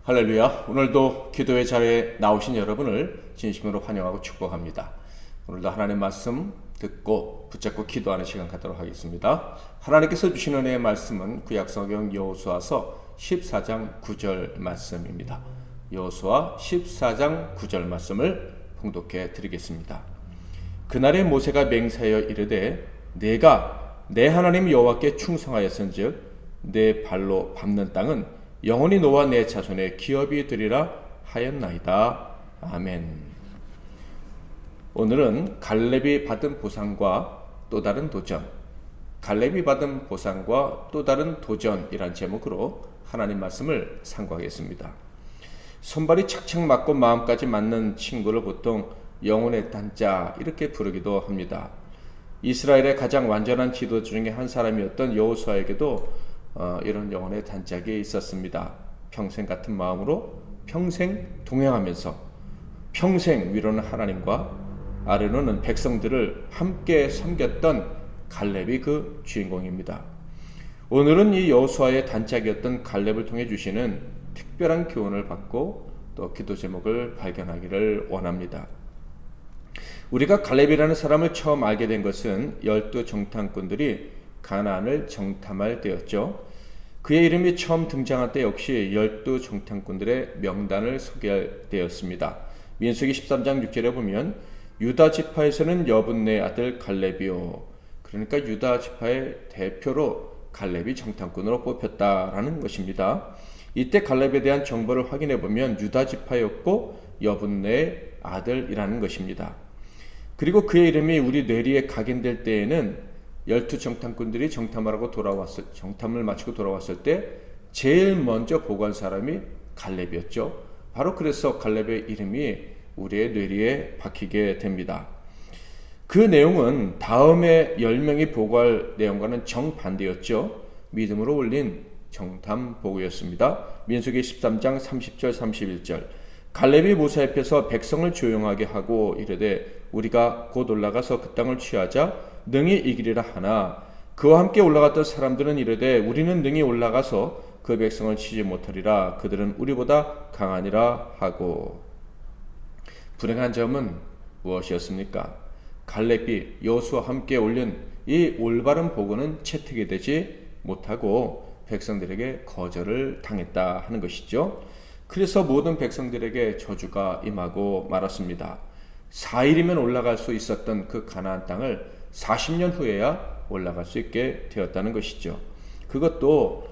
할렐루야. 오늘도 기도의 자리에 나오신 여러분을 진심으로 환영하고 축복합니다. 오늘도 하나님의 말씀 듣고 붙잡고 기도하는 시간 갖도록 하겠습니다. 하나님께서 주신 은혜의 말씀은 구약성경 여호수아서 14장 9절 말씀입니다. 여호수아 14장 9절 말씀을 봉독해 드리겠습니다. 그날에 모세가 맹세하여 이르되 내가 내 하나님 여호와께 충성하였은즉 내 발로 밟는 땅은 영원히 너와 내 자손의 기업이 되리라 하였나이다. 아멘. 오늘은 갈렙이 받은 보상과 또 다른 도전, 갈렙이 받은 보상과 또 다른 도전이란 제목으로 하나님 말씀을 상고하겠습니다. 손발이 착착 맞고 마음까지 맞는 친구를 보통 영혼의 단짝 이렇게 부르기도 합니다. 이스라엘의 가장 완전한 지도자 중에 한 사람이었던 여호수아에게도 이런 영혼의 단짝이 있었습니다. 평생 같은 마음으로 평생 동행하면서 평생 위로는 하나님과 아래로는 백성들을 함께 섬겼던 갈렙이 그 주인공입니다. 오늘은 이 여호수아의 단짝이었던 갈렙을 통해 주시는 특별한 교훈을 받고 또 기도 제목을 발견하기를 원합니다. 우리가 갈렙이라는 사람을 처음 알게 된 것은 12 정탐꾼들이 가나안을 정탐할 때였죠. 그의 이름이 처음 등장한 때 역시 12 정탐꾼들의 명단을 소개할 때였습니다. 민수기 13장 6절에 보면 유다 지파에서는 여분네 아들 갈렙이요. 그러니까 유다 지파의 대표로 갈렙이 정탐꾼으로 뽑혔다라는 것입니다. 이때 갈렙에 대한 정보를 확인해 보면 유다 지파였고 여분네의 아들이라는 것입니다. 그리고 그의 이름이 우리 뇌리에 각인될 때에는 12 정탐꾼들이 정탐을 마치고 돌아왔을 때 제일 먼저 보고한 사람이 갈렙이었죠. 바로 그래서 갈렙의 이름이 우리의 뇌리에 박히게 됩니다. 그 내용은 다음에 10명이 보고할 내용과는 정반대였죠. 믿음으로 올린 정탐 보고였습니다. 민수기 13장 30절 31절 갈렙이 모세 앞에서 백성을 조용하게 하고 이르되 우리가 곧 올라가서 그 땅을 취하자 능히 이기리라 하나 그와 함께 올라갔던 사람들은 이르되 우리는 능히 올라가서 그 백성을 치지 못하리라 그들은 우리보다 강하니라 하고. 불행한 점은 무엇이었습니까? 갈렙이 여호수아와 함께 올린 이 올바른 보고는 채택이 되지 못하고 백성들에게 거절을 당했다 하는 것이죠. 그래서 모든 백성들에게 저주가 임하고 말았습니다. 4일이면 올라갈 수 있었던 그 가나안 땅을 40년 후에야 올라갈 수 있게 되었다는 것이죠. 그것도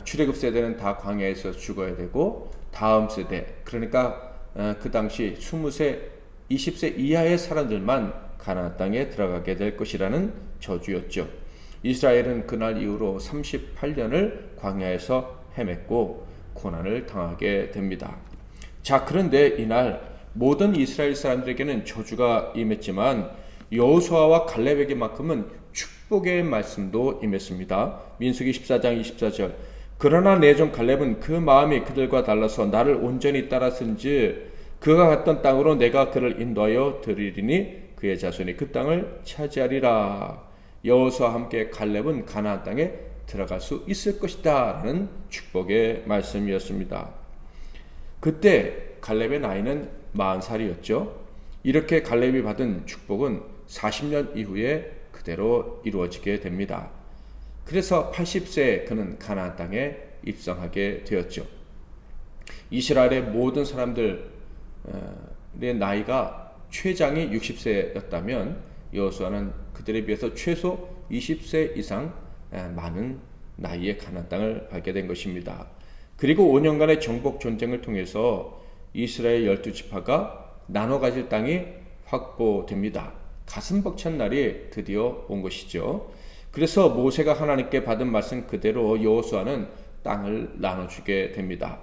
출애굽 세대는 다 광야에서 죽어야 되고 다음 세대, 그러니까 그 당시 20세, 20세 이하의 사람들만 가나안 땅에 들어가게 될 것이라는 저주였죠. 이스라엘은 그날 이후로 38년을 광야에서 헤맸고 고난을 당하게 됩니다. 자, 그런데 이날 모든 이스라엘 사람들에게는 저주가 임했지만 여호수아와 갈렙에게만큼은 축복의 말씀도 임했습니다. 민수기 14장 24절 그러나 내 종 갈렙은 그 마음이 그들과 달라서 나를 온전히 따랐은즉 그가 갔던 땅으로 내가 그를 인도하여 드리리니 그의 자손이 그 땅을 차지하리라. 여호수아와 함께 갈렙은 가나안 땅에 들어갈 수 있을 것이다 라는 축복의 말씀이었습니다. 그때 갈렙의 나이는 40살이었죠. 이렇게 갈렙이 받은 축복은 40년 이후에 그대로 이루어지게 됩니다. 그래서 80세에 그는 가나안 땅에 입성하게 되었죠. 이스라엘의 모든 사람들의 나이가 최장이 60세였다면 여호수아는 그들에 비해서 최소 20세 이상 많은 나이의 가나안 땅을 밟게 된 것입니다. 그리고 5년간의 정복 전쟁을 통해서 이스라엘 12지파가 나눠 가질 땅이 확보됩니다. 가슴 벅찬 날이 드디어 온 것이죠. 그래서 모세가 하나님께 받은 말씀 그대로 여호수아는 땅을 나눠주게 됩니다.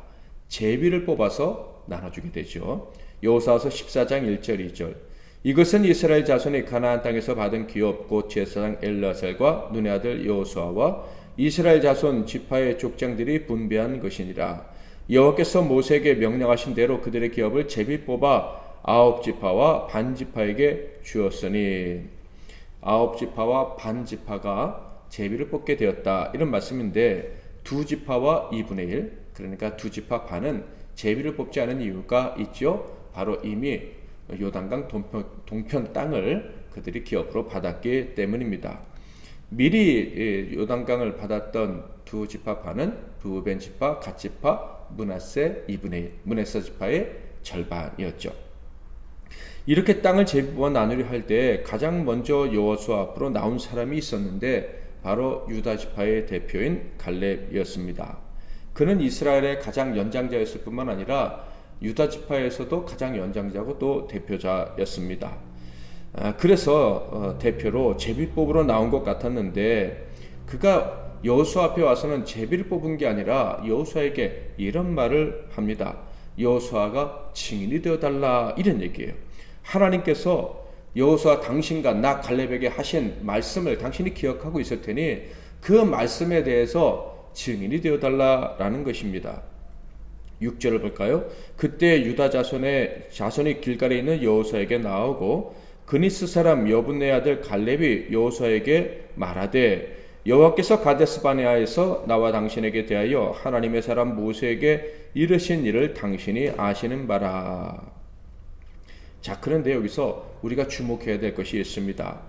제비를 뽑아서 나눠주게 되죠. 여호수아서 14장 1절 2절 이것은 이스라엘 자손이 가나안 땅에서 받은 기업 곧 제사장 엘르아살과 눈의 아들 여호수아와 이스라엘 자손 지파의 족장들이 분배한 것이니라. 여호와께서 모세에게 명령하신 대로 그들의 기업을 제비 뽑아 9지파와 반지파에게 주었으니 9지파와 반지파가 제비를 뽑게 되었다 이런 말씀인데 2지파와 2분의 1 그러니까 두 지파 반은 제비를 뽑지 않은 이유가 있죠. 바로 이미 요단강 동편 땅을 그들이 기업으로 받았기 때문입니다. 미리 요단강을 받았던 두 지파 반은 루벤 지파, 갓 지파, 므낫세 2분의 1, 므낫세 지파의 절반이었죠. 이렇게 땅을 제비와 나누려 할 때 가장 먼저 여호수아 앞으로 나온 사람이 있었는데 바로 유다 지파의 대표인 갈렙이었습니다. 그는 이스라엘의 가장 연장자였을 뿐만 아니라 유다 지파에서도 가장 연장자고 또 대표자였습니다. 그래서 대표로 제비뽑으로 나온 것 같았는데 그가 여호수아 앞에 와서는 제비를 뽑은 게 아니라 여호수아에게 이런 말을 합니다. 여호수아가 증인이 되어달라, 이런 얘기예요. 하나님께서 여호수아 당신과 나 갈렙에게 하신 말씀을 당신이 기억하고 있을 테니 그 말씀에 대해서 증인이 되어달라라는 것입니다. 6절을 볼까요? 그때 유다 자손이 길갈에 있는 여호수아에게 나오고 그니스 사람 여분네 아들 갈렙이 여호수아에게 말하되 여호와께서 가데스 바네아에서 나와 당신에게 대하여 하나님의 사람 모세에게 이르신 일을 당신이 아시는 바라. 자, 그런데 여기서 우리가 주목해야 될 것이 있습니다.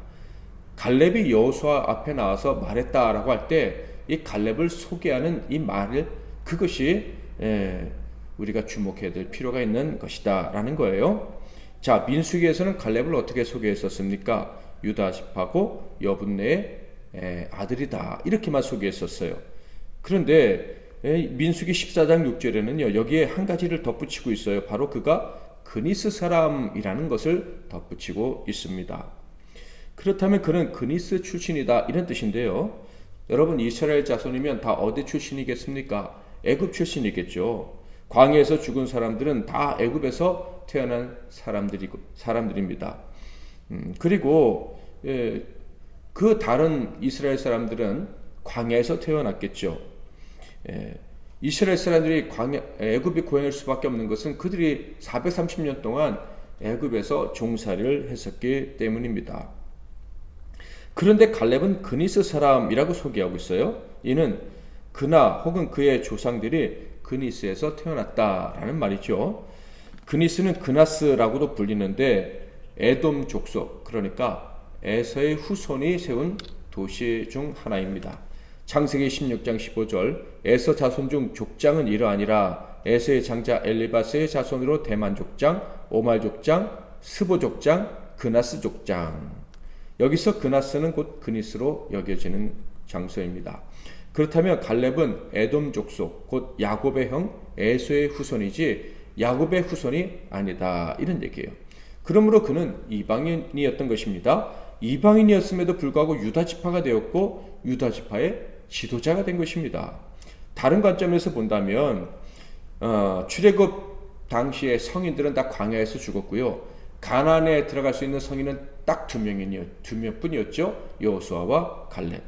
갈렙이 여호수아 앞에 나와서 말했다라고 할 때 이 갈렙을 소개하는 이 말을, 그것이 우리가 주목해야 될 필요가 있는 것이다 라는 거예요. 자, 민수기에서는 갈렙을 어떻게 소개했었습니까? 유다 지파고 여분네의 아들이다, 이렇게만 소개했었어요. 그런데 민수기 14장 6절에는요 여기에 한 가지를 덧붙이고 있어요. 바로 그가 그니스 사람이라는 것을 덧붙이고 있습니다. 그렇다면 그는 그니스 출신이다, 이런 뜻인데요. 여러분, 이스라엘 자손이면 다 어디 출신이겠습니까? 애굽 출신이겠죠. 광야에서 죽은 사람들은 다 애굽에서 태어난 사람들입니다. 그리고 그 다른 이스라엘 사람들은 광야에서 태어났겠죠. 이스라엘 사람들이 애굽이 고향일 수밖에 없는 것은 그들이 430년 동안 애굽에서 종살이를 했었기 때문입니다. 그런데 갈렙은 그니스 사람이라고 소개하고 있어요. 이는 그나 혹은 그의 조상들이 그니스에서 태어났다라는 말이죠. 그니스는 그나스라고도 불리는데 에돔 족속, 그러니까 에서의 후손이 세운 도시 중 하나입니다. 창세기 16장 15절 에서 자손 중 족장은 이러하니라. 에서의 장자 엘리바스의 자손으로 대만 족장, 오말 족장, 스보 족장, 그나스 족장. 여기서 그나스는 곧 그니스로 여겨지는 장소입니다. 그렇다면 갈렙은 에돔 족속, 곧 야곱의 형 에서의 후손이지 야곱의 후손이 아니다, 이런 얘기예요. 그러므로 그는 이방인이었던 것입니다. 이방인이었음에도 불구하고 유다 지파가 되었고 유다 지파의 지도자가 된 것입니다. 다른 관점에서 본다면 출애굽 당시에 성인들은 다 광야에서 죽었고요. 가나안에 들어갈 수 있는 성인은 딱 두 명뿐이었죠. 여호수아와 갈렙.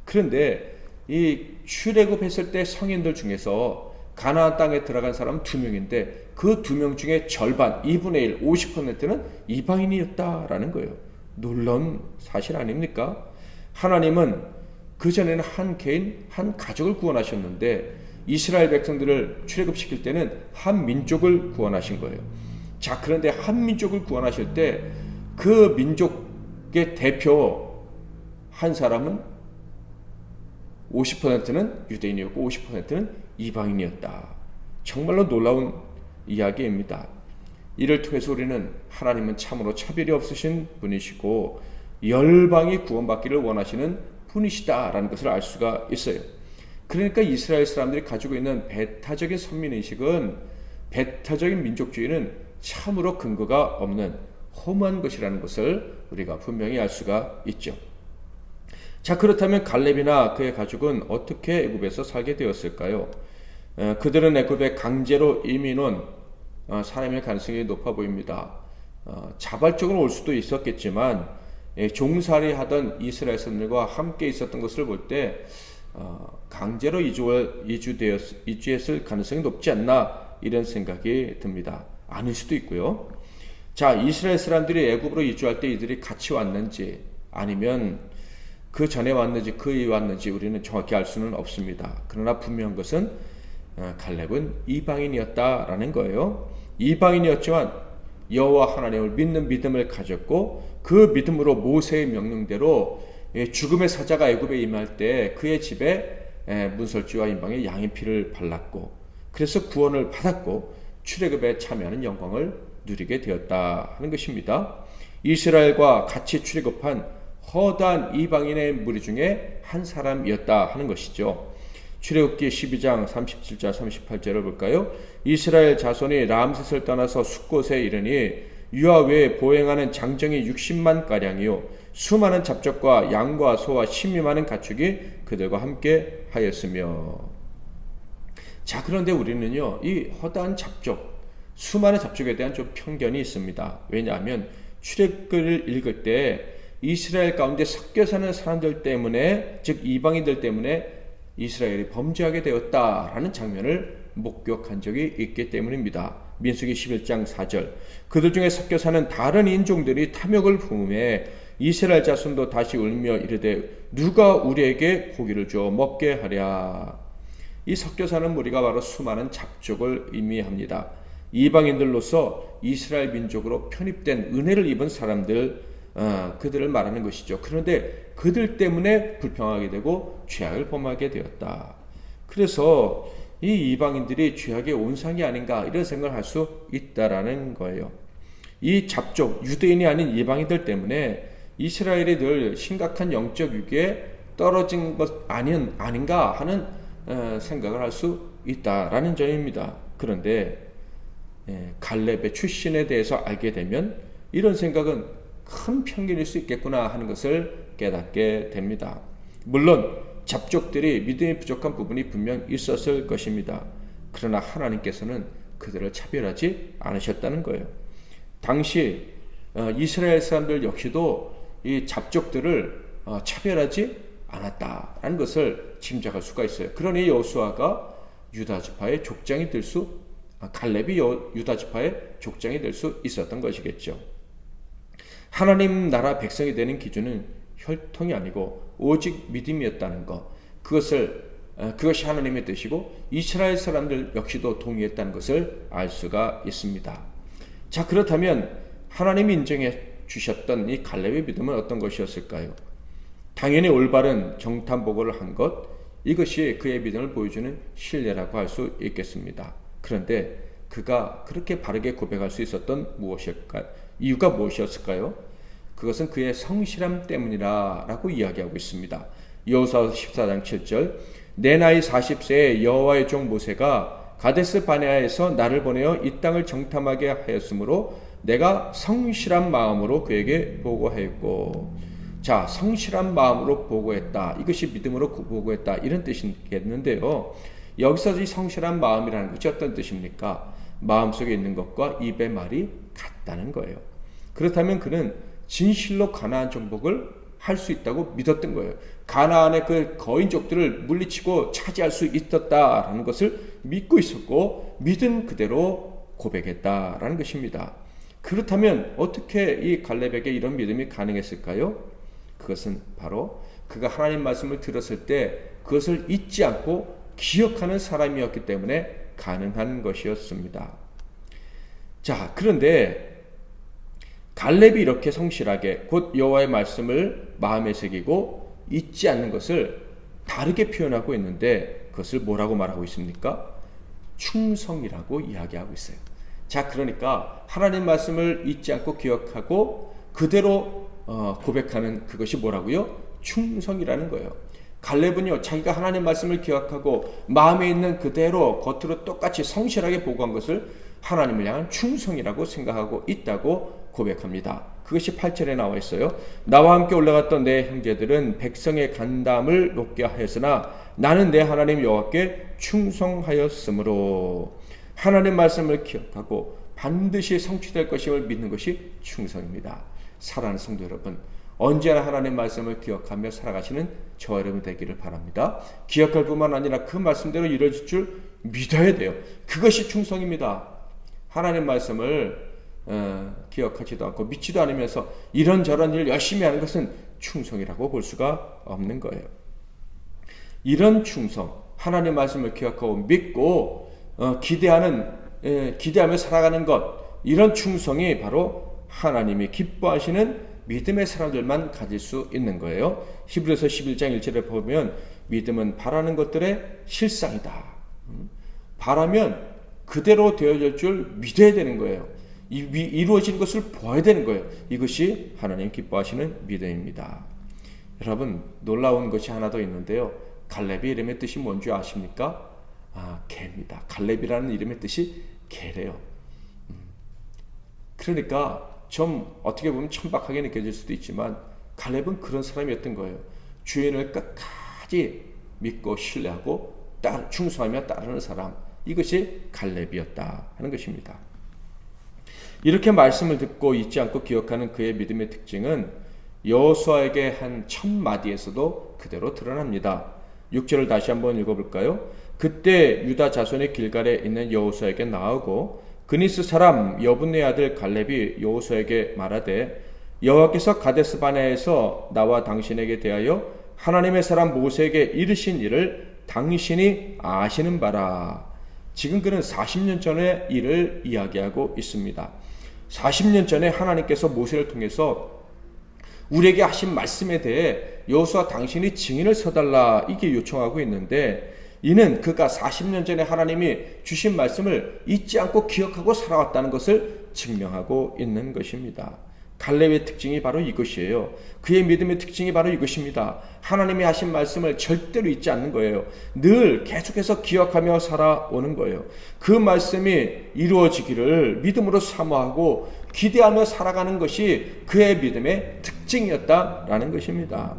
그런데 이 출애굽했을 때 성인들 중에서 가나안 땅에 들어간 사람은 2명인데 그 2명 중에 절반, 2분의 1, 50%는 이방인이었다라는 거예요. 놀라운 사실 아닙니까? 하나님은 그전에는 한 개인, 한 가족을 구원하셨는데 이스라엘 백성들을 출애굽시킬 때는 한 민족을 구원하신 거예요. 자, 그런데 한 민족을 구원하실 때 그 민족의 대표 한 사람은 50%는 유대인이었고 50%는 이방인이었다. 정말로 놀라운 이야기입니다. 이를 통해서 우리는 하나님은 참으로 차별이 없으신 분이시고 열방이 구원받기를 원하시는 분이시다라는 것을 알 수가 있어요. 그러니까 이스라엘 사람들이 가지고 있는 배타적인 선민의식은, 배타적인 민족주의는 참으로 근거가 없는 허무한 것이라는 것을 우리가 분명히 알 수가 있죠. 자, 그렇다면 갈렙이나 그의 가족은 어떻게 애굽에서 살게 되었을까요? 그들은 애굽에 강제로 이민 온 사람의 가능성이 높아 보입니다. 자발적으로 올 수도 있었겠지만 종살이하던 이스라엘 사람들과 함께 있었던 것을 볼 때 강제로 이주했을 가능성이 높지 않나, 이런 생각이 듭니다. 아닐 수도 있고요. 자, 이스라엘 사람들이 애굽으로 이주할 때 이들이 같이 왔는지 아니면 그 전에 왔는지 그 이후에 왔는지 우리는 정확히 알 수는 없습니다. 그러나 분명한 것은 갈렙은 이방인이었다라는 거예요. 이방인이었지만 여호와 하나님을 믿는 믿음을 가졌고 그 믿음으로 모세의 명령대로 죽음의 사자가 애굽에 임할 때 그의 집에 문설주와 인방의 양의 피를 발랐고 그래서 구원을 받았고 출애굽에 참여하는 영광을 누리게 되었다 하는 것입니다. 이스라엘과 같이 출애굽한 허다한 이방인의 무리 중에 한 사람이었다 하는 것이죠. 출애굽기 12장 37절 38절을 볼까요? 이스라엘 자손이 람셋을 떠나서 숫곳에 이르니 유아 외에 보행하는 장정이 60만 가량이요 수많은 잡적과 양과 소와 심이 많은 가축이 그들과 함께 하였으며. 자, 그런데 우리는요 이 허다한 잡적, 수많은 잡적에 대한 좀 편견이 있습니다. 왜냐하면 출애굽기를 읽을 때 이스라엘 가운데 섞여 사는 사람들 때문에, 즉 이방인들 때문에 이스라엘이 범죄하게 되었다라는 장면을 목격한 적이 있기 때문입니다. 민수기 11장 4절 그들 중에 섞여 사는 다른 인종들이 탐욕을 품음에 이스라엘 자손도 다시 울며 이르되 누가 우리에게 고기를 주어 먹게 하랴. 이 섞여 사는 무리가 바로 수많은 잡족을 의미합니다. 이방인들로서 이스라엘 민족으로 편입된 은혜를 입은 사람들, 그들을 말하는 것이죠. 그런데 그들 때문에 불평하게 되고 죄악을 범하게 되었다. 그래서 이 이방인들이 죄악의 온상이 아닌가 이런 생각을 할 수 있다라는 거예요. 이 잡족 유대인이 아닌 이방인들 때문에 이스라엘이 늘 심각한 영적 위기에 떨어진 것 아닌가 하는 생각을 할 수 있다라는 점입니다. 그런데 갈렙의 출신에 대해서 알게 되면 이런 생각은 큰 편견일 수 있겠구나 하는 것을 깨닫게 됩니다. 물론 잡족들이 믿음이 부족한 부분이 분명 있었을 것입니다. 그러나 하나님께서는 그들을 차별하지 않으셨다는 거예요. 당시 이스라엘 사람들 역시도 이 잡족들을 차별하지 않았다라는 것을 짐작할 수가 있어요. 그러니 여호수아가 유다 지파의 족장이 될 수, 갈렙이 유다 지파의 족장이 될 수 있었던 것이겠죠. 하나님 나라 백성이 되는 기준은 혈통이 아니고 오직 믿음이었다는 것, 그것이 하나님의 뜻이고 이스라엘 사람들 역시도 동의했다는 것을 알 수가 있습니다. 자, 그렇다면 하나님이 인정해 주셨던 이 갈렙의 믿음은 어떤 것이었을까요? 당연히 올바른 정탐보고를 한 것, 이것이 그의 믿음을 보여주는 신뢰라고 할 수 있겠습니다. 그런데 그가 그렇게 바르게 고백할 수 있었던 이유가 무엇이었을까요? 그것은 그의 성실함 때문이라고 이야기하고 있습니다. 여호수아 14장 7절 내 나이 40세에 여호와의 종 모세가 가데스 바네아에서 나를 보내어 이 땅을 정탐하게 하였으므로 내가 성실한 마음으로 그에게 보고하였고. 자, 성실한 마음으로 보고했다. 이것이 믿음으로 보고했다. 이런 뜻이겠는데요. 여기서 이 성실한 마음이라는 것이 어떤 뜻입니까? 마음속에 있는 것과 입의 말이 같다는 거예요. 그렇다면 그는 진실로 가나안 정복을 할 수 있다고 믿었던 거예요. 가나안의 그 거인족들을 물리치고 차지할 수 있었다라는 것을 믿고 있었고 믿은 그대로 고백했다라는 것입니다. 그렇다면 어떻게 이 갈렙에게 이런 믿음이 가능했을까요? 그것은 바로 그가 하나님 말씀을 들었을 때 그것을 잊지 않고 기억하는 사람이었기 때문에 가능한 것이었습니다. 자, 그런데 갈렙이 이렇게 성실하게 곧 여호와의 말씀을 마음에 새기고 잊지 않는 것을 다르게 표현하고 있는데 그것을 뭐라고 말하고 있습니까? 충성이라고 이야기하고 있어요. 자, 그러니까 하나님 말씀을 잊지 않고 기억하고 그대로 고백하는 그것이 뭐라고요? 충성이라는 거예요. 갈렙은요, 자기가 하나님 말씀을 기억하고 마음에 있는 그대로 겉으로 똑같이 성실하게 보고한 것을 하나님을 향한 충성이라고 생각하고 있다고 고백합니다. 그것이 8절에 나와 있어요. 나와 함께 올라갔던 내 형제들은 백성의 간담을 높게 하였으나 나는 내 하나님 여호와께 충성하였으므로. 하나님 말씀을 기억하고 반드시 성취될 것임을 믿는 것이 충성입니다. 사랑하는 성도 여러분, 언제나 하나님 말씀을 기억하며 살아가시는 저와 여러분 되기를 바랍니다. 기억할 뿐만 아니라 그 말씀대로 이루어질 줄 믿어야 돼요. 그것이 충성입니다. 하나님 말씀을 기억하지도 않고 믿지도 않으면서 이런저런 일 열심히 하는 것은 충성이라고 볼 수가 없는 거예요. 이런 충성, 하나님 말씀을 기억하고 믿고 기대하며 살아가는 것, 이런 충성이 바로 하나님이 기뻐하시는 믿음의 사람들만 가질 수 있는 거예요. 히브리서 11장 1절에 보면 믿음은 바라는 것들의 실상이다. 바라면 그대로 되어질 줄 믿어야 되는 거예요. 이루어진 것을 보아야 되는 거예요. 이것이 하나님 기뻐하시는 믿음입니다. 여러분, 놀라운 것이 하나 더 있는데요. 갈렙의 이름의 뜻이 뭔지 아십니까? 개입니다. 갈렙이라는 이름의 뜻이 개래요. 그러니까 좀 어떻게 보면 천박하게 느껴질 수도 있지만 갈렙은 그런 사람이었던 거예요. 주인을 끝까지 믿고 신뢰하고 충성하며 따르는 사람, 이것이 갈렙이었다 하는 것입니다. 이렇게 말씀을 듣고 잊지 않고 기억하는 그의 믿음의 특징은 여호수아에게 한 첫 마디에서도 그대로 드러납니다. 6절을 다시 한번 읽어볼까요? 그때 유다 자손의 길갈에 있는 여호수아에게 나아오고 그니스 사람 여분의 아들 갈렙이 여호수아에게 말하되 여호와께서 가데스 바네아에서 나와 당신에게 대하여 하나님의 사람 모세에게 이르신 일을 당신이 아시는 바라. 지금 그는 40년 전의 일을 이야기하고 있습니다. 40년 전에 하나님께서 모세를 통해서 우리에게 하신 말씀에 대해 여호수아 당신이 증인을 서달라, 이게 요청하고 있는데, 이는 그가 40년 전에 하나님이 주신 말씀을 잊지 않고 기억하고 살아왔다는 것을 증명하고 있는 것입니다. 갈렙의 특징이 바로 이것이에요. 그의 믿음의 특징이 바로 이것입니다. 하나님이 하신 말씀을 절대로 잊지 않는 거예요. 늘 계속해서 기억하며 살아오는 거예요. 그 말씀이 이루어지기를 믿음으로 사모하고 기대하며 살아가는 것이 그의 믿음의 특징이었다라는 것입니다.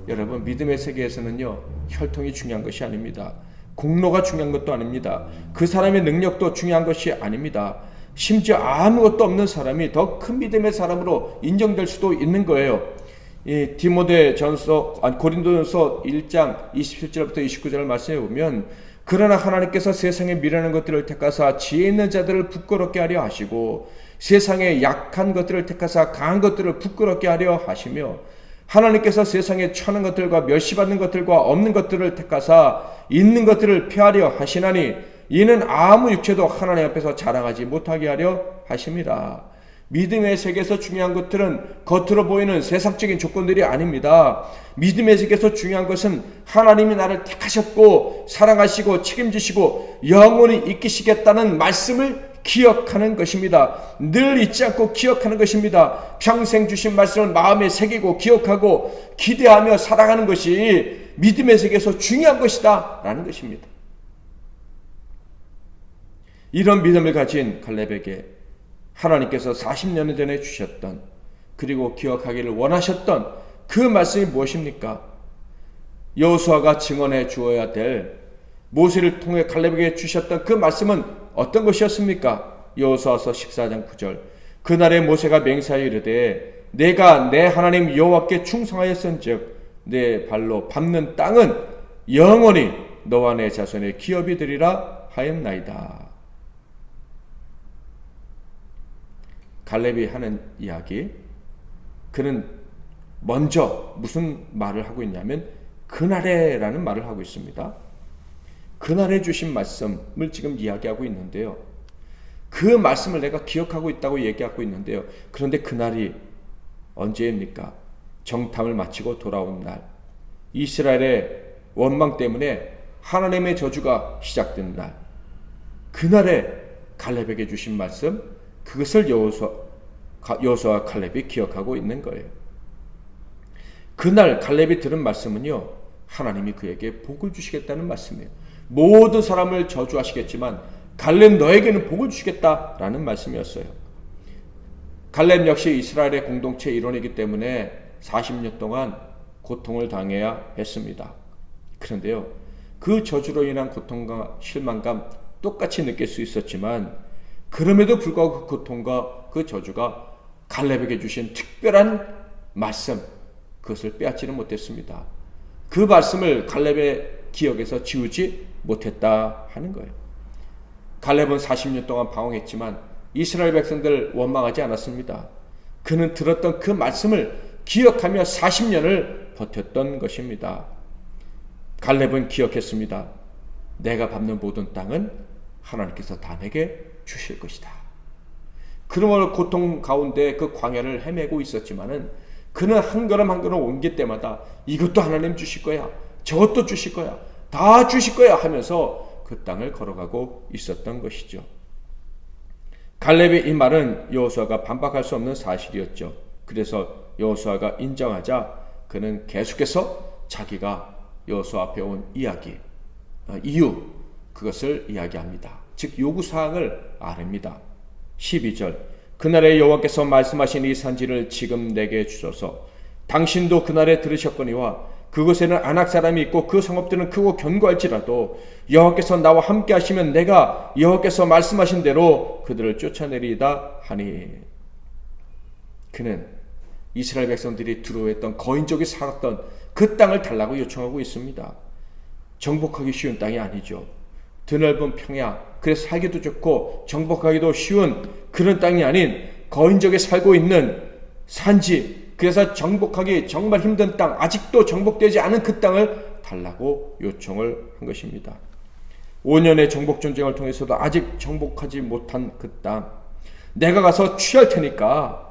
여러분, 믿음의 세계에서는요, 혈통이 중요한 것이 아닙니다. 공로가 중요한 것도 아닙니다. 그 사람의 능력도 중요한 것이 아닙니다. 심지어 아무것도 없는 사람이 더 큰 믿음의 사람으로 인정될 수도 있는 거예요. 이 고린도전서 1장 27절부터 29절을 말씀해 보면, 그러나 하나님께서 세상에 미련한 것들을 택하사 지혜 있는 자들을 부끄럽게 하려 하시고 세상에 약한 것들을 택하사 강한 것들을 부끄럽게 하려 하시며 하나님께서 세상에 천한 것들과 멸시받는 것들과 없는 것들을 택하사 있는 것들을 폐하려 하시나니 이는 아무 육체도 하나님 앞에서 자랑하지 못하게 하려 하심이라. 믿음의 세계에서 중요한 것들은 겉으로 보이는 세상적인 조건들이 아닙니다. 믿음의 세계에서 중요한 것은 하나님이 나를 택하셨고 사랑하시고 책임지시고 영원히 이끄시겠다는 말씀을 기억하는 것입니다. 늘 잊지 않고 기억하는 것입니다. 평생 주신 말씀을 마음에 새기고 기억하고 기대하며 살아가는 것이 믿음의 세계에서 중요한 것이다 라는 것입니다. 이런 믿음을 가진 갈렙에게 하나님께서 40년 전에 주셨던, 그리고 기억하기를 원하셨던 그 말씀이 무엇입니까? 여호수아가 증언해 주어야 될, 모세를 통해 갈렙에게 주셨던 그 말씀은 어떤 것이었습니까? 여호수아서 14장 9절. 그날에 모세가 맹세하여 이르되 내가 내 하나님 여호와께 충성하였은즉 내 발로 밟는 땅은 영원히 너와 내 자손의 기업이 되리라 하였나이다. 갈렙이 하는 이야기, 그는 먼저 무슨 말을 하고 있냐면 그날에라는 말을 하고 있습니다. 그날에 주신 말씀을 지금 이야기하고 있는데요. 그 말씀을 내가 기억하고 있다고 얘기하고 있는데요. 그런데 그날이 언제입니까? 정탐을 마치고 돌아온 날, 이스라엘의 원망 때문에 하나님의 저주가 시작된 날, 그날에 갈렙에게 주신 말씀, 그것을 여호수아와 갈렙이 기억하고 있는 거예요. 그날 갈렙이 들은 말씀은요, 하나님이 그에게 복을 주시겠다는 말씀이에요. 모든 사람을 저주하시겠지만 갈렙 너에게는 복을 주시겠다라는 말씀이었어요. 갈렙 역시 이스라엘의 공동체 일원이기 때문에 40년 동안 고통을 당해야 했습니다. 그런데요, 그 저주로 인한 고통과 실망감 똑같이 느낄 수 있었지만 그럼에도 불구하고 그 고통과 그 저주가 갈렙에게 주신 특별한 말씀, 그것을 빼앗지는 못했습니다. 그 말씀을 갈렙의 기억에서 지우지 못했다 하는 거예요. 갈렙은 40년 동안 방황했지만 이스라엘 백성들 원망하지 않았습니다. 그는 들었던 그 말씀을 기억하며 40년을 버텼던 것입니다. 갈렙은 기억했습니다. 내가 밟는 모든 땅은 하나님께서 다 내게 주실 것이다. 그러므로 고통 가운데 그 광야를 헤매고 있었지만은 그는 한 걸음 한 걸음 옮길 때마다 이것도 하나님 주실 거야, 저것도 주실 거야, 다 주실 거야 하면서 그 땅을 걸어가고 있었던 것이죠. 갈렙의 이 말은 여호수아가 반박할 수 없는 사실이었죠. 그래서 여호수아가 인정하자 그는 계속해서 자기가 여호수아 앞에 온 이유, 그것을 이야기합니다. 즉 요구사항을 아릅니다. 12절, 그날에 여호와께서 말씀하신 이 산지를 지금 내게 주소서. 당신도 그날에 들으셨거니와 그곳에는 아낙 사람이 있고 그 성읍들은 크고 견고할지라도 여호와께서 나와 함께 하시면 내가 여호와께서 말씀하신 대로 그들을 쫓아내리이다 하니. 그는 이스라엘 백성들이 두려워했던 거인족이 살았던 그 땅을 달라고 요청하고 있습니다. 정복하기 쉬운 땅이 아니죠. 드넓은 평야, 그래서 살기도 좋고 정복하기도 쉬운 그런 땅이 아닌 거인족이 살고 있는 산지, 그래서 정복하기 정말 힘든 땅, 아직도 정복되지 않은 그 땅을 달라고 요청을 한 것입니다. 5년의 정복 전쟁을 통해서도 아직 정복하지 못한 그 땅, 내가 가서 취할 테니까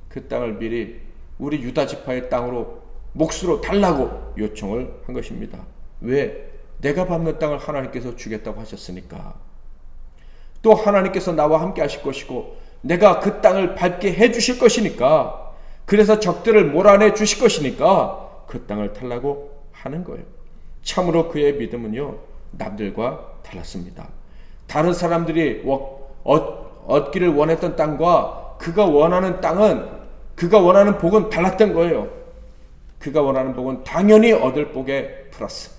그 땅을 미리 우리 유다 지파의 땅으로 몫으로 달라고 요청을 한 것입니다. 왜? 내가 밟는 땅을 하나님께서 주겠다고 하셨으니까. 또 하나님께서 나와 함께 하실 것이고 내가 그 땅을 밟게 해 주실 것이니까, 그래서 적들을 몰아내 주실 것이니까 그 땅을 달라고 하는 거예요. 참으로 그의 믿음은요, 남들과 달랐습니다. 다른 사람들이 얻기를 원했던 땅과 그가 원하는 땅은, 그가 원하는 복은 달랐던 거예요. 그가 원하는 복은 당연히 얻을 복에 플러스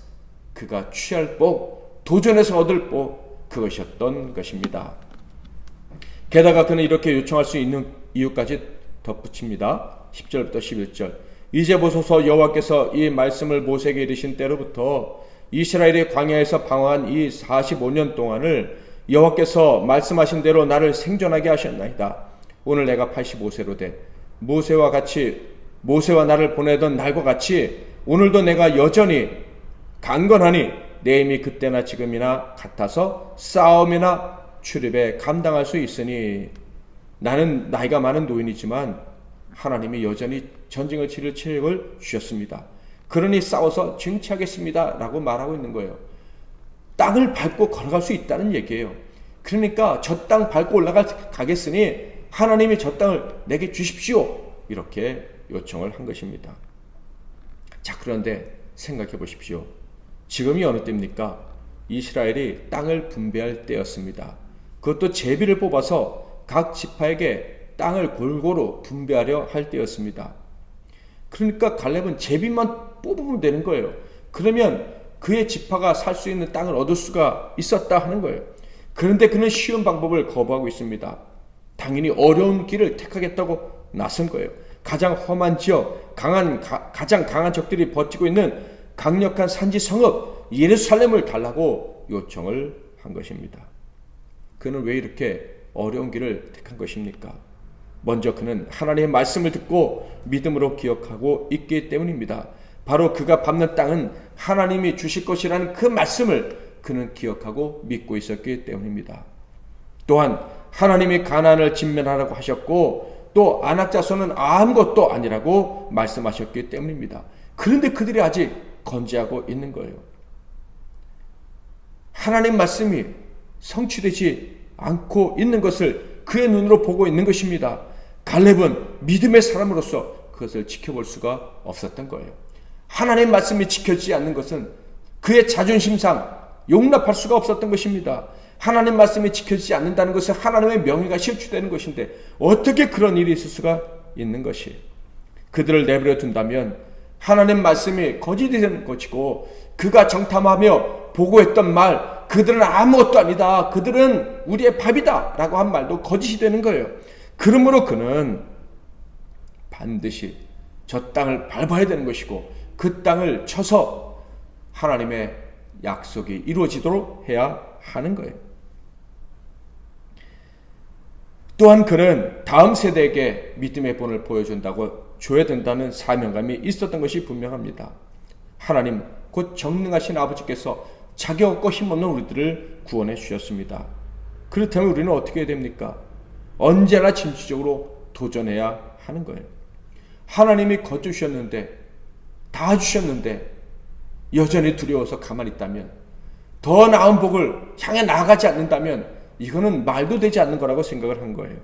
그가 취할 복, 도전해서 얻을 복, 그것이었던 것입니다. 게다가 그는 이렇게 요청할 수 있는 이유까지 덧붙입니다. 10절부터 11절, 이제 보소서 여호와께서 이 말씀을 모세에게 이르신 때로부터 이스라엘이 광야에서 방황한 이 45년 동안을 여호와께서 말씀하신 대로 나를 생존하게 하셨나이다. 오늘 내가 85세로 돼 모세와 나를 보내던 날과 같이 오늘도 내가 여전히 강건하니 내 힘이 그때나 지금이나 같아서 싸움이나 출입에 감당할 수 있으니. 나는 나이가 많은 노인이지만 하나님이 여전히 전쟁을 치를 체력을 주셨습니다. 그러니 싸워서 쟁취하겠습니다 라고 말하고 있는 거예요. 땅을 밟고 걸어갈 수 있다는 얘기예요. 그러니까 저 땅 밟고 올라가겠으니 하나님이 저 땅을 내게 주십시오, 이렇게 요청을 한 것입니다. 자, 그런데 생각해 보십시오. 지금이 어느 때입니까? 이스라엘이 땅을 분배할 때였습니다. 그것도 제비를 뽑아서 각 지파에게 땅을 골고루 분배하려 할 때였습니다. 그러니까 갈렙은 제비만 뽑으면 되는 거예요. 그러면 그의 지파가 살 수 있는 땅을 얻을 수가 있었다 하는 거예요. 그런데 그는 쉬운 방법을 거부하고 있습니다. 당연히 어려운 길을 택하겠다고 나선 거예요. 가장 험한 지역, 가장 강한 적들이 버티고 있는 강력한 산지 성읍 예루살렘을 달라고 요청을 한 것입니다. 그는 왜 이렇게 어려운 길을 택한 것입니까? 먼저 그는 하나님의 말씀을 듣고 믿음으로 기억하고 있기 때문입니다. 바로 그가 밟는 땅은 하나님이 주실 것이라는 그 말씀을 그는 기억하고 믿고 있었기 때문입니다. 또한 하나님이 가나안을 진멸하라고 하셨고 또 아낙 자손은 아무것도 아니라고 말씀하셨기 때문입니다. 그런데 그들이 아직 건재하고 있는 거예요. 하나님 말씀이 성취되지 않고 있는 것을 그의 눈으로 보고 있는 것입니다. 갈렙은 믿음의 사람으로서 그것을 지켜볼 수가 없었던 거예요. 하나님 말씀이 지켜지지 않는 것은 그의 자존심상 용납할 수가 없었던 것입니다. 하나님 말씀이 지켜지지 않는다는 것은 하나님의 명예가 실추되는 것인데 어떻게 그런 일이 있을 수가 있는 것이. 그들을 내버려 둔다면 하나님 말씀이 거짓이 되는 것이고 그가 정탐하며 보고했던 말, 그들은 아무것도 아니다, 그들은 우리의 밥이다 라고 한 말도 거짓이 되는 거예요. 그러므로 그는 반드시 저 땅을 밟아야 되는 것이고 그 땅을 쳐서 하나님의 약속이 이루어지도록 해야 하는 거예요. 또한 그는 다음 세대에게 믿음의 본을 보여준다고 줘야 된다는 사명감이 있었던 것이 분명합니다. 하나님, 곧 전능하신 아버지께서 자격 없고 힘없는 우리들을 구원해 주셨습니다. 그렇다면 우리는 어떻게 해야 됩니까? 언제나 진취적으로 도전해야 하는 거예요. 하나님이 거두셨는데, 다 주셨는데 여전히 두려워서 가만히 있다면, 더 나은 복을 향해 나아가지 않는다면 이거는 말도 되지 않는 거라고 생각을 한 거예요.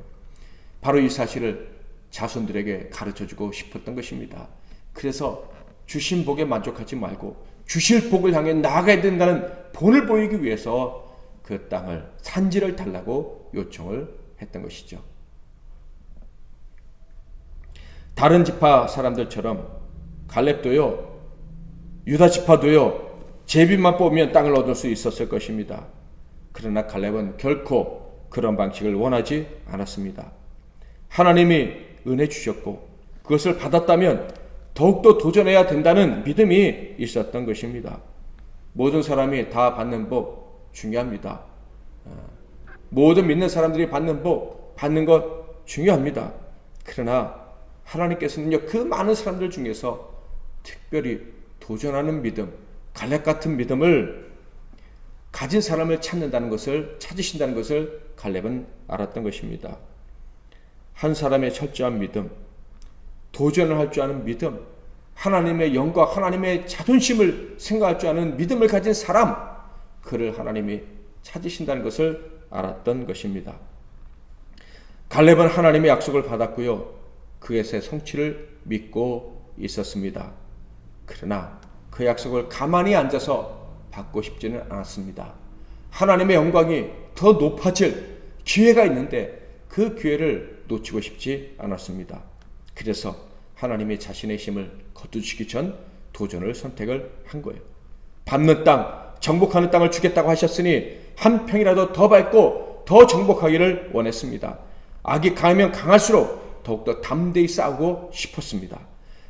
바로 이 사실을 자손들에게 가르쳐주고 싶었던 것입니다. 그래서 주신 복에 만족하지 말고 주실 복을 향해 나아가야 된다는 본을 보이기 위해서 그 땅을, 산지를 달라고 요청을 했던 것이죠. 다른 지파 사람들처럼 갈렙도요, 유다 지파도요, 제비만 뽑으면 땅을 얻을 수 있었을 것입니다. 그러나 갈렙은 결코 그런 방식을 원하지 않았습니다. 하나님이 은혜 주셨고 그것을 받았다면 더욱더 도전해야 된다는 믿음이 있었던 것입니다. 모든 사람이 다 받는 복 중요합니다. 모든 믿는 사람들이 받는 복, 받는 것 중요합니다. 그러나 하나님께서는요, 그 많은 사람들 중에서 특별히 도전하는 믿음, 갈렙 같은 믿음을 가진 사람을 찾으신다는 것을 갈렙은 알았던 것입니다. 한 사람의 철저한 믿음, 도전을 할 줄 아는 믿음, 하나님의 영광, 하나님의 자존심을 생각할 줄 아는 믿음을 가진 사람, 그를 하나님이 찾으신다는 것을 알았던 것입니다. 갈렙은 하나님의 약속을 받았고요, 그것의 성취를 믿고 있었습니다. 그러나 그 약속을 가만히 앉아서 받고 싶지는 않았습니다. 하나님의 영광이 더 높아질 기회가 있는데 그 기회를 놓치고 싶지 않았습니다. 그래서 하나님이 자신의 힘을 거두시기 전 도전을 선택을 한 거예요. 밟는 땅, 정복하는 땅을 주겠다고 하셨으니 한 평이라도 더 밟고 더 정복하기를 원했습니다. 악이 강하면 강할수록 더욱더 담대히 싸우고 싶었습니다.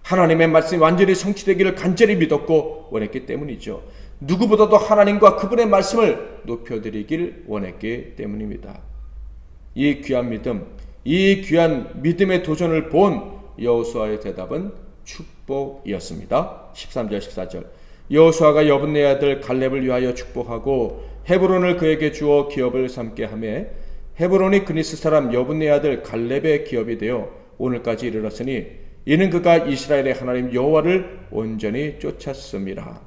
하나님의 말씀이 완전히 성취되기를 간절히 믿었고 원했기 때문이죠. 누구보다도 하나님과 그분의 말씀을 높여드리길 원했기 때문입니다. 이 귀한 믿음, 이 귀한 믿음의 도전을 본 여호수아의 대답은 축복이었습니다. 13절 14절 여호수아가 여분네 아들 갈렙을 위하여 축복하고 헤브론을 그에게 주어 기업을 삼게 하며 헤브론이 그니스 사람 여분네 아들 갈렙의 기업이 되어 오늘까지 이르렀으니 이는 그가 이스라엘의 하나님 여호와를 온전히 쫓았습니다.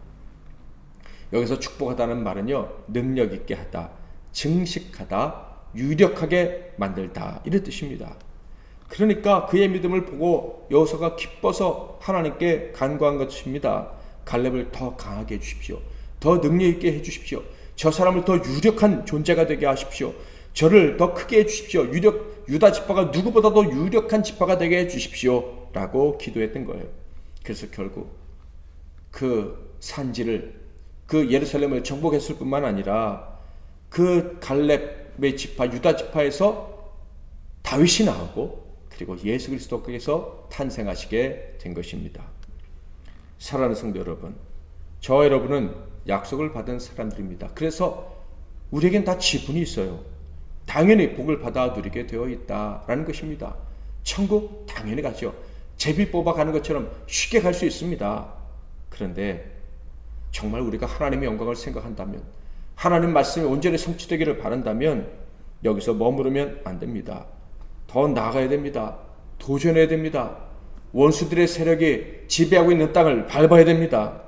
여기서 축복하다는 말은요, 능력 있게 하다, 증식하다, 유력하게 만들다, 이런 뜻입니다. 그러니까 그의 믿음을 보고 여호수아가 기뻐서 하나님께 간구한 것입니다. 갈렙을 더 강하게 해주십시오. 더 능력 있게 해주십시오. 저 사람을 더 유력한 존재가 되게 하십시오. 저를 더 크게 해주십시오. 유다 지파가 누구보다도 유력한 지파가 되게 해주십시오. 라고 기도했던 거예요. 그래서 결국 그 산지를, 그 예루살렘을 정복했을 뿐만 아니라 그 갈렙의 지파, 유다 지파에서 다윗이 나오고 그리고 예수 그리스도께서 탄생하시게 된 것입니다. 사랑하는 성도 여러분, 저와 여러분은 약속을 받은 사람들입니다. 그래서 우리에겐 다 지분이 있어요. 당연히 복을 받아 누리게 되어 있다라는 것입니다. 천국 당연히 가죠. 제비 뽑아 가는 것처럼 쉽게 갈 수 있습니다. 그런데 정말 우리가 하나님의 영광을 생각한다면, 하나님 말씀이 온전히 성취되기를 바란다면 여기서 머무르면 안 됩니다. 더 나아가야 됩니다. 도전해야 됩니다. 원수들의 세력이 지배하고 있는 땅을 밟아야 됩니다.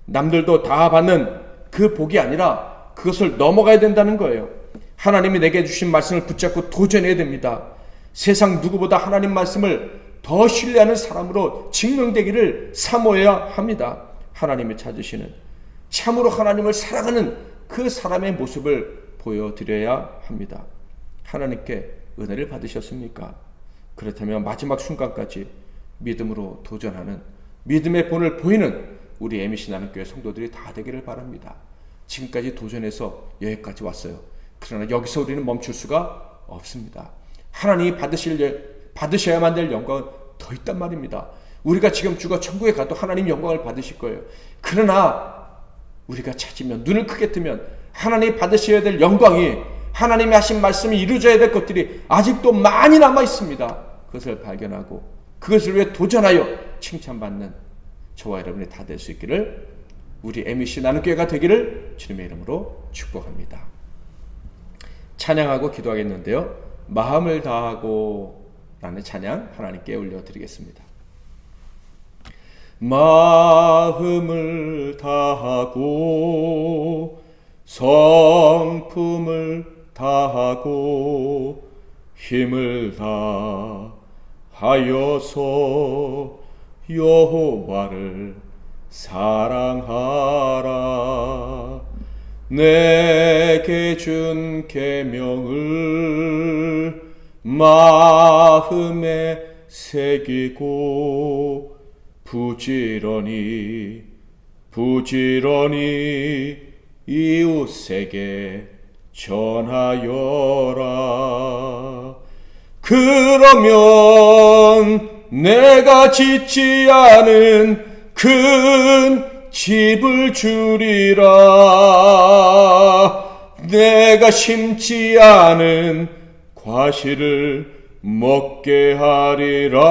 남들도 다 받는 그 복이 아니라 그것을 넘어가야 된다는 거예요. 하나님이 내게 주신 말씀을 붙잡고 도전해야 됩니다. 세상 누구보다 하나님 말씀을 더 신뢰하는 사람으로 증명되기를 사모해야 합니다. 하나님이 찾으시는, 참으로 하나님을 사랑하는 그 사람의 모습을 보여드려야 합니다. 하나님께 은혜를 받으셨습니까? 그렇다면 마지막 순간까지 믿음으로 도전하는, 믿음의 본을 보이는 우리 MBC 나눔교회 성도들이 다 되기를 바랍니다. 지금까지 도전해서 여기까지 왔어요. 그러나 여기서 우리는 멈출 수가 없습니다. 하나님이 받으셔야만 될 영광은 더 있단 말입니다. 우리가 지금 죽어 천국에 가도 하나님 영광을 받으실 거예요. 그러나 우리가 찾으면, 눈을 크게 뜨면 하나님이 받으셔야 될 영광이, 하나님이 하신 말씀이 이루어져야 될 것들이 아직도 많이 남아 있습니다. 그것을 발견하고 그것을 위해 도전하여 칭찬받는 저와 여러분이 다 될 수 있기를 우리 MEC 나눔교회가 되기를 주님의 이름으로 축복합니다. 찬양하고 기도하겠는데요. 마음을 다하고 라는 찬양 하나님께 올려드리겠습니다. 마음을 다하고 성품을 다하고 힘을 다하여서 여호와를 사랑하라. 내게 준 계명을 마음에 새기고 부지런히 이웃에게 전하여라. 그러면 내가 짓지 않은 큰 집을 주리라. 내가 심지 않은 과실을 먹게 하리라.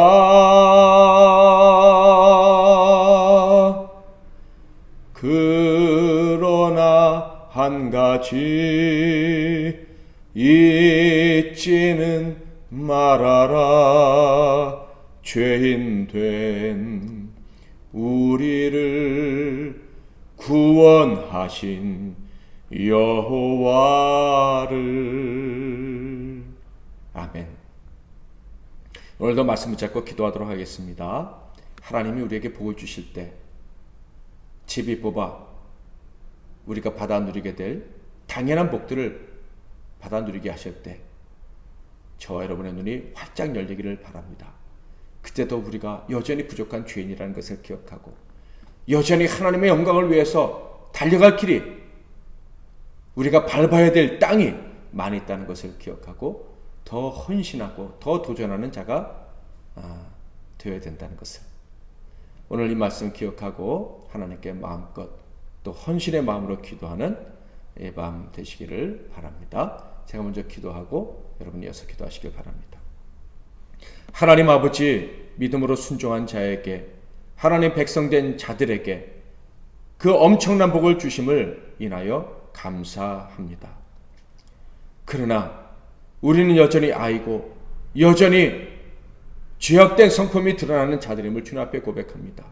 그러나 한 가지 잊지는 말아라. 죄인 된 우리를 구원하신 여호와를. 아멘. 오늘도 말씀 붙잡고 기도하도록 하겠습니다. 하나님이 우리에게 복을 주실 때 집이 뽑아 우리가 받아 누리게 될 당연한 복들을 받아 누리게 하실 때 저와 여러분의 눈이 활짝 열리기를 바랍니다. 그때도 우리가 여전히 부족한 죄인이라는 것을 기억하고 여전히 하나님의 영광을 위해서 달려갈 길이, 우리가 밟아야 될 땅이 많이 있다는 것을 기억하고 더 헌신하고 더 도전하는 자가 되어야 된다는 것을, 오늘 이 말씀 기억하고 하나님께 마음껏 또 헌신의 마음으로 기도하는 이 마음 되시기를 바랍니다. 제가 먼저 기도하고 여러분이 이어서 기도하시길 바랍니다. 하나님 아버지, 믿음으로 순종한 자에게, 하나님 백성된 자들에게 그 엄청난 복을 주심을 인하여 감사합니다. 그러나 우리는 여전히 아이고 여전히 죄악된 성품이 드러나는 자들임을 주님 앞에 고백합니다.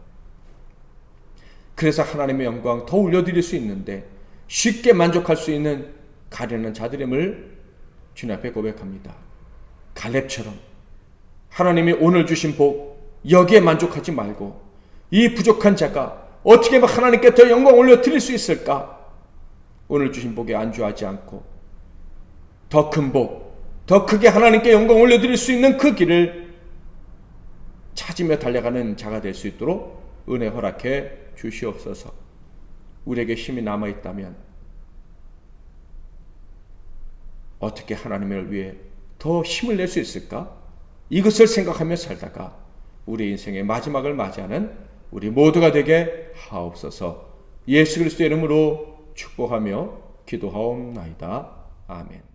그래서 하나님의 영광 더 올려드릴 수 있는데 쉽게 만족할 수 있는 가련한 자들임을 주님 앞에 고백합니다. 갈렙처럼 하나님이 오늘 주신 복 여기에 만족하지 말고 이 부족한 자가 어떻게 하나님께 더 영광 올려드릴 수 있을까? 오늘 주신 복에 안주하지 않고 더 큰 복, 더 크게 하나님께 영광 올려드릴 수 있는 그 길을 찾으며 달려가는 자가 될 수 있도록 은혜 허락해 주시옵소서. 우리에게 힘이 남아있다면 어떻게 하나님을 위해 더 힘을 낼 수 있을까? 이것을 생각하며 살다가 우리 인생의 마지막을 맞이하는 우리 모두가 되게 하옵소서. 예수 그리스도의 이름으로 축복하며 기도하옵나이다. 아멘.